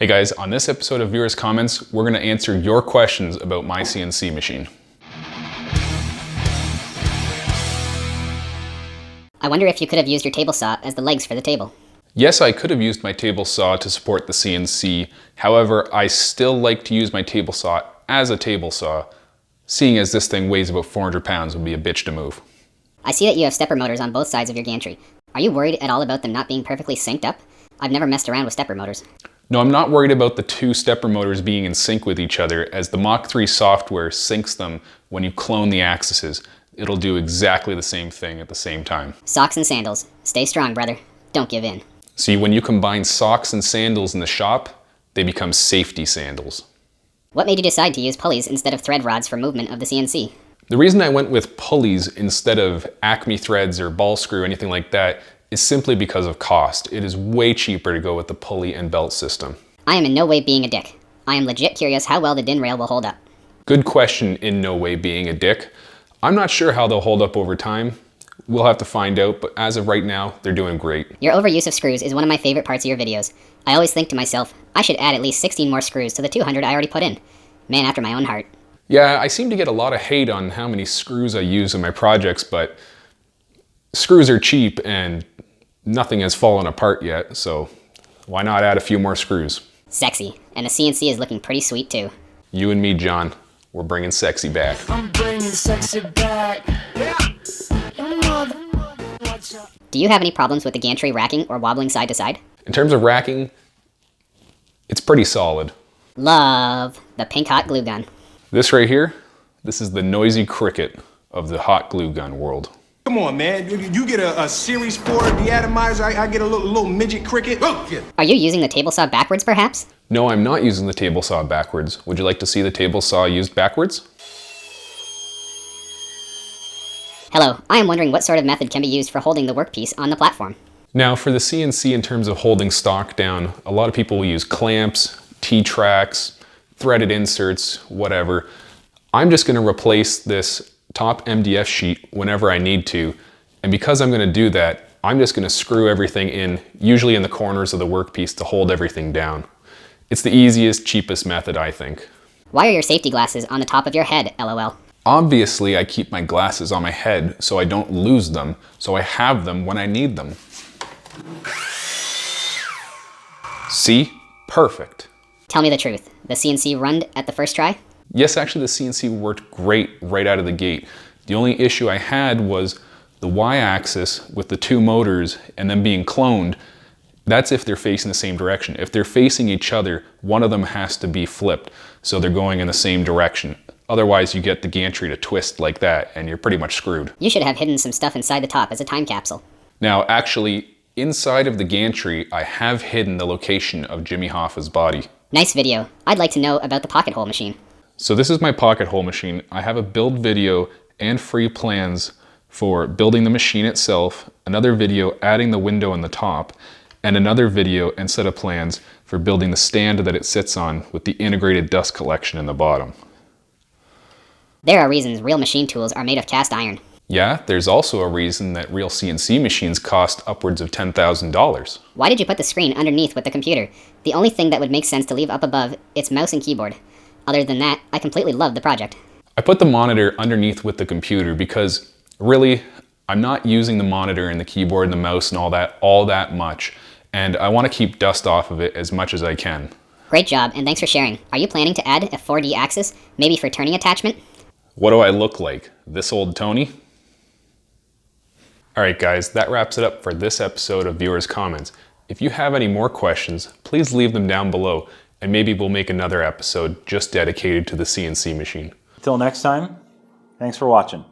Hey guys, on this episode of Viewers Comments, we're going to answer your questions about my CNC machine. I wonder if you could have used your table saw as the legs for the table. Yes, I could have used my table saw to support the CNC. However, I still like to use my table saw as a table saw, seeing as this thing weighs about 400 pounds would be a bitch to move. I see that you have stepper motors on both sides of your gantry. Are you worried at all about them not being perfectly synced up? I've never messed around with stepper motors. No, I'm not worried about the two stepper motors being in sync with each other, as the Mach 3 software syncs them when you clone the axes. It'll do exactly the same thing at the same time. Socks and sandals. Stay strong, brother. Don't give in. See, when you combine socks and sandals in the shop, they become safety sandals. What made you decide to use pulleys instead of thread rods for movement of the CNC? The reason I went with pulleys instead of Acme threads or ball screw, anything like that, is simply because of cost. It is way cheaper to go with the pulley and belt system. I am in no way being a dick. I am legit curious how well the DIN rail will hold up. Good question, in no way being a dick. I'm not sure how they'll hold up over time. We'll have to find out, but as of right now, they're doing great. Your overuse of screws is one of my favorite parts of your videos. I always think to myself, I should add at least 16 more screws to the 200 I already put in. Man after my own heart. Yeah, I seem to get a lot of hate on how many screws I use in my projects, but screws are cheap and nothing has fallen apart yet, so why not add a few more screws? Sexy. And the CNC is looking pretty sweet too. You and me, John, we're bringing sexy back. I'm bringing sexy back. Do you have any problems with the gantry racking or wobbling side to side? In terms of racking, it's pretty solid. Love the pink hot glue gun. This right here, this is the noisy cricket of the hot glue gun world. Come on, man. You get a Series 4 deatomizer, I get a little midget cricket. Oh, yeah. Are you using the table saw backwards perhaps? No, I'm not using the table saw backwards. Would you like to see the table saw used backwards? Hello, I am wondering what sort of method can be used for holding the workpiece on the platform. Now for the CNC, in terms of holding stock down, a lot of people will use clamps, T-tracks, threaded inserts, whatever. I'm just gonna replace this top MDF sheet whenever I need to. And because I'm gonna do that, I'm just gonna screw everything in, usually in the corners of the workpiece to hold everything down. It's the easiest, cheapest method, I think. Why are your safety glasses on the top of your head, LOL? Obviously, I keep my glasses on my head so I don't lose them, so I have them when I need them. See? Perfect. Tell me the truth. The CNC run at the first try? Yes, actually the CNC worked great right out of the gate. The only issue I had was the Y-axis with the two motors and them being cloned. That's if they're facing the same direction. If they're facing each other, one of them has to be flipped, so they're going in the same direction. Otherwise, you get the gantry to twist like that, and you're pretty much screwed. You should have hidden some stuff inside the top as a time capsule. Now, actually, inside of the gantry, I have hidden the location of Jimmy Hoffa's body. Nice video. I'd like to know about the pocket hole machine. So this is my pocket hole machine. I have a build video and free plans for building the machine itself, another video adding the window on the top, and another video and set of plans for building the stand that it sits on with the integrated dust collection in the bottom. There are reasons real machine tools are made of cast iron. Yeah, there's also a reason that real CNC machines cost upwards of $10,000. Why did you put the screen underneath with the computer? The only thing that would make sense to leave up above is mouse and keyboard. Other than that, I completely love the project. I put the monitor underneath with the computer because really, I'm not using the monitor and the keyboard and the mouse and all that much, and I want to keep dust off of it as much as I can. Great job, and thanks for sharing. Are you planning to add a 4D axis, maybe for turning attachment? What do I look like? This old Tony? Alright guys, that wraps it up for this episode of Viewers Comments. If you have any more questions, please leave them down below, and maybe we'll make another episode just dedicated to the CNC machine. Till next time, thanks for watching.